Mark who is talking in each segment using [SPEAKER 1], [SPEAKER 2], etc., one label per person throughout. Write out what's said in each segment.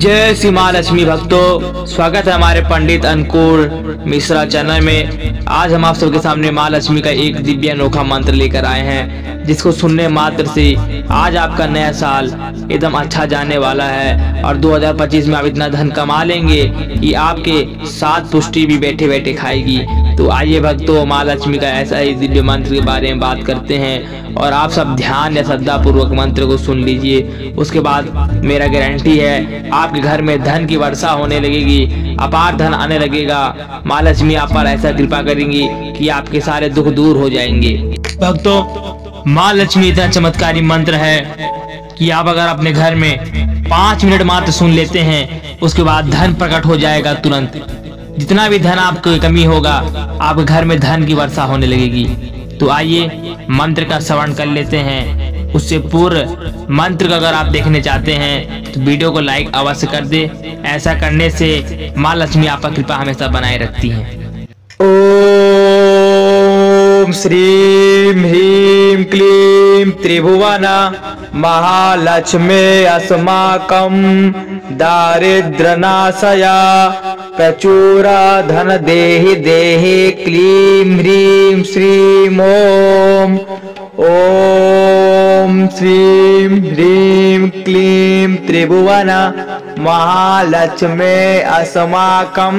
[SPEAKER 1] जय श्री माँ लक्ष्मी भक्तों, स्वागत है हमारे पंडित अंकुर मिश्रा चैनल में। आज हम आप सबके सामने माँ लक्ष्मी का एक दिव्य अनोखा मंत्र लेकर आए हैं, जिसको सुनने मात्र से आज आपका नया साल एकदम अच्छा जाने वाला है और 2025 में आप इतना धन कमा लेंगे कि आपके साथ पुष्टि भी बैठे बैठे खाएगी। तो आइए भक्तों, माँ लक्ष्मी का ऐसा ही दिव्य मंत्र के बारे में बात करते हैं और आप सब ध्यान या श्रद्धा पूर्वक मंत्र को सुन लीजिए। उसके बाद मेरा गारंटी है आपके घर में धन की वर्षा होने लगेगी, अपार धन आने लगेगा। माँ लक्ष्मी आप पर ऐसा कृपा करेंगी कि आपके सारे दुख दूर हो जाएंगे। भक्तों, माँ लक्ष्मी इतना चमत्कारी मंत्र है कि आप अगर अपने घर में 5 मिनट मात्र सुन लेते हैं, उसके बाद धन प्रकट हो जाएगा तुरंत। जितना भी धन आपको कमी होगा, आपके घर में धन की वर्षा होने लगेगी। तो आइए मंत्र का श्रवण कर लेते हैं। उससे पूर्व मंत्र को अगर आप देखने चाहते हैं तो वीडियो को लाइक अवश्य कर दे। ऐसा करने से माँ लक्ष्मी आप पर कृपा हमेशा बनाए रखती हैं। ओम श्रीं ह्रीं क्लीं त्रिभुवन महालक्ष्मी अस्माकं दारिद्र्यनाशया प्रचुर धन देहि देहि क्लीं ह्रीं श्रीं ओम। ओम श्रीं ह्रीं क्लीं त्रिभुवन महालक्ष्मी अस्माकं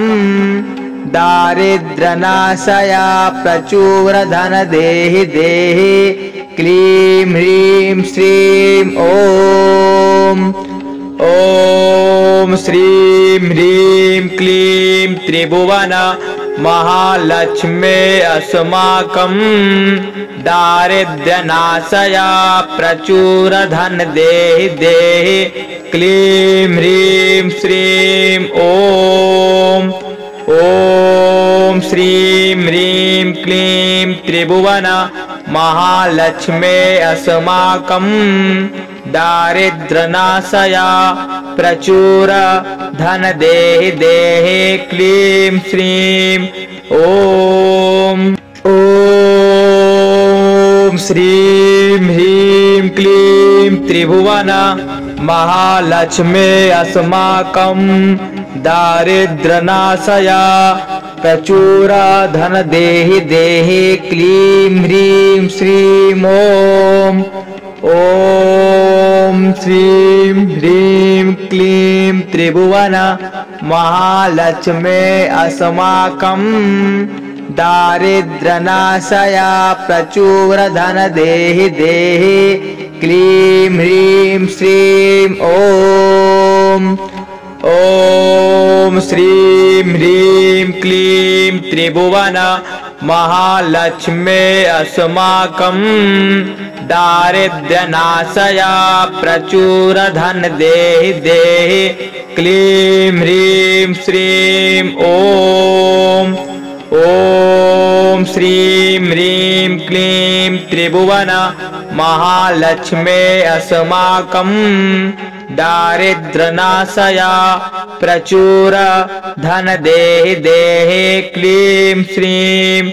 [SPEAKER 1] दारिद्र्यनाशया प्रचुर धन देहि देहि क्लीं ह्रीं श्रीं ओम। ओम श्रीं ह्रीं क्लीं त्रिभुवन महालक्ष्मी अस्माकं दारिद्र्यनाशया प्रचुर धन देहि देहि क्लीं ह्रीं श्रीं ओम। ओम श्रीं ह्रीं क्लीं त्रिभुवन महालक्ष्मी अस्माकं दारिद्र्यनाशया प्रचुर धन देहि देहि क्लीं श्रीं ओम। ओम श्रीं ह्रीं क्लीं त्रिभुवन महालक्ष्मी अस्माकं दारिद्र्यनाशया प्रचुर धन देहि देहि क्लीं ह्रीं श्रीं ओम। ओम श्रीं ह्रीं क्लीं त्रिभुवन महालक्ष्मी अस्माकं दारिद्र्यनाशया प्रचुर धन देहि देहि क्लीं ह्रीं श्रीं ओम। ओम श्रीं ह्रीं क्लीं त्रिभुवन महालक्ष्मी अस्माकं दारिद्र्यनाशया प्रचुर धन देहि देहि क्लीं ह्रीं श्रीं ओम। ओम श्रीं ह्रीं क्लीं त्रिभुवन महालक्ष्मी अस्माकं दारिद्र्यनाशया प्रचुर धन देहि देहि क्लीं श्रीं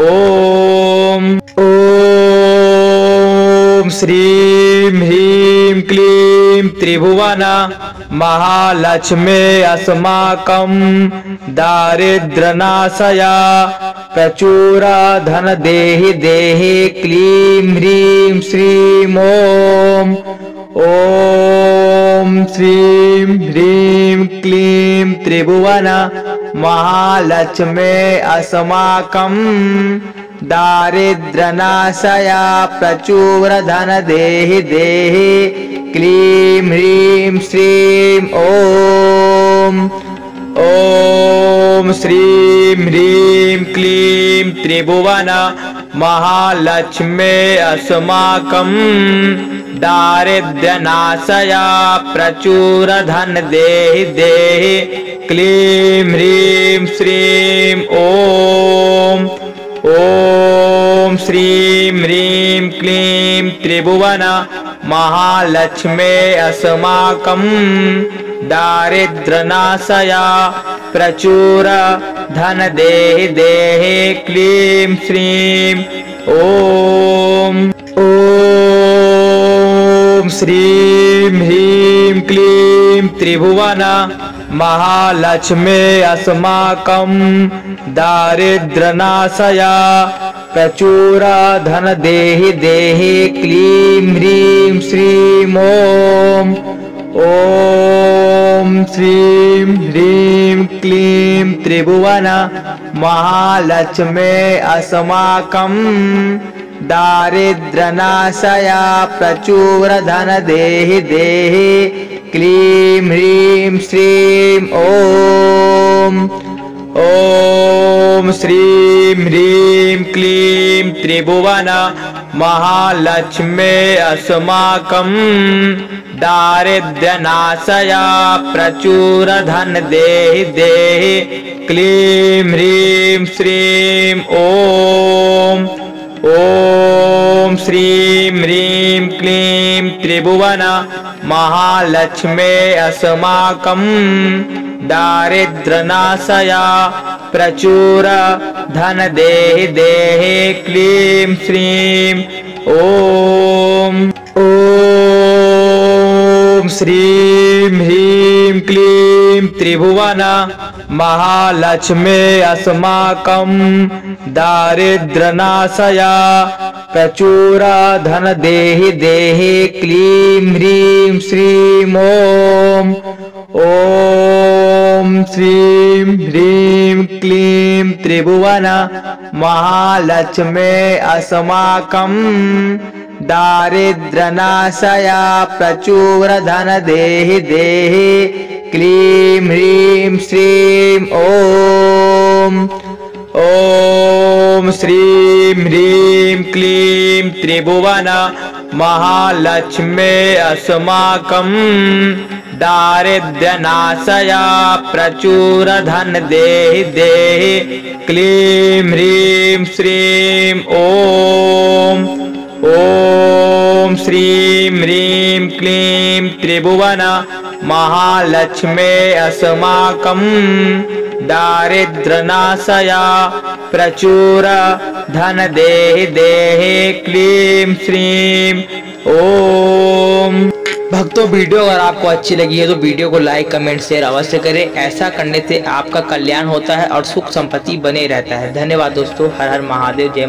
[SPEAKER 1] ओम। ओम श्रीं ह्रीं क्लीं त्रिभुवन महालक्ष्मी अस्माकं दारिद्र्यनाशया प्रचुर धन देहि देहि क्लीं ह्रीं श्रीं ओम। ओम श्रीं ह्रीं क्लीं त्रिभुवन महालक्ष्मी अस्माकं दारिद्र्यनाशया प्रचुर धन देहि देहि क्लीं ह्रीं श्रीं ओम। ओम श्रीं ह्रीं क्लीं त्रिभुवन महालक्ष्मी अस्माकं दारिद्र्यनाशया प्रचुर धन देहि देहि क्लीं ह्रीं श्रीं ओम। ओम श्रीं ह्रीं क्लीं त्रिभुवन महालक्ष्मी अस्माकं दारिद्र्यनाशया प्रचुर धन देहि देहि क्लीं श्रीं ओम। ओम ओम श्रीं ह्रीं क्लीं त्रिभुवन महालक्ष्मी अस्माकं दारिद्र्यनाशया प्रचुर धन देहि देहि क्लीं ह्रीं श्रीं ओम श्रीं ह्रीं क्लीं त्रिभुवन महालक्ष्मी अस्माकं दारिद्र्यनाशया प्रचुर धन देहि देहि क्लीं ह्रीं श्रीं ओम श्रीं ह्रीं क्लीं त्रिभुवन महालक्ष्मी अस्माकं दारिद्र्यनाशया प्रचुर धन देहि देहि क्लीं ह्रीं श्रीं ओम श्रीं ह्रीं क्लीं त्रिभुवन महालक्ष्मी अस्माकं दारिद्र्यनाशया प्रचुर धन देहि देहि क्लीं श्रीं ओम श्रीं ह्रीं क्लीं त्रिभुवन महालक्ष्मी अस्माकं दारिद्र्यनाशया प्रचुर धन देहि देहि क्लीं ह्रीं श्रीं ओम श्रीं ह्रीं क्लीं त्रिभुवन महालक्ष्मी अस्माकं दारिद्र्यनाशया प्रचुर धन देहि देहि क्लीं ह्रीं श्रीं ओम श्रीं ह्रीं क्लीं त्रिभुवन महालक्ष्मी अस्माकं दारिद्र्यनाशया प्रचुर धन देहि देहि क्लीं ह्रीं श्रीं ओम श्रीं ह्रीं क्लीं त्रिभुवन महालक्ष्मी अस्माकं दारिद्र्यनाशया प्रचुर धन देहि देहि क्लीं श्रीं ओम। भक्तों, वीडियो अगर आपको अच्छी लगी है तो वीडियो को लाइक कमेंट शेयर अवश्य करें। ऐसा करने से आपका कल्याण होता है और सुख संपत्ति बने रहता है। धन्यवाद दोस्तों। हर हर महादेव। जय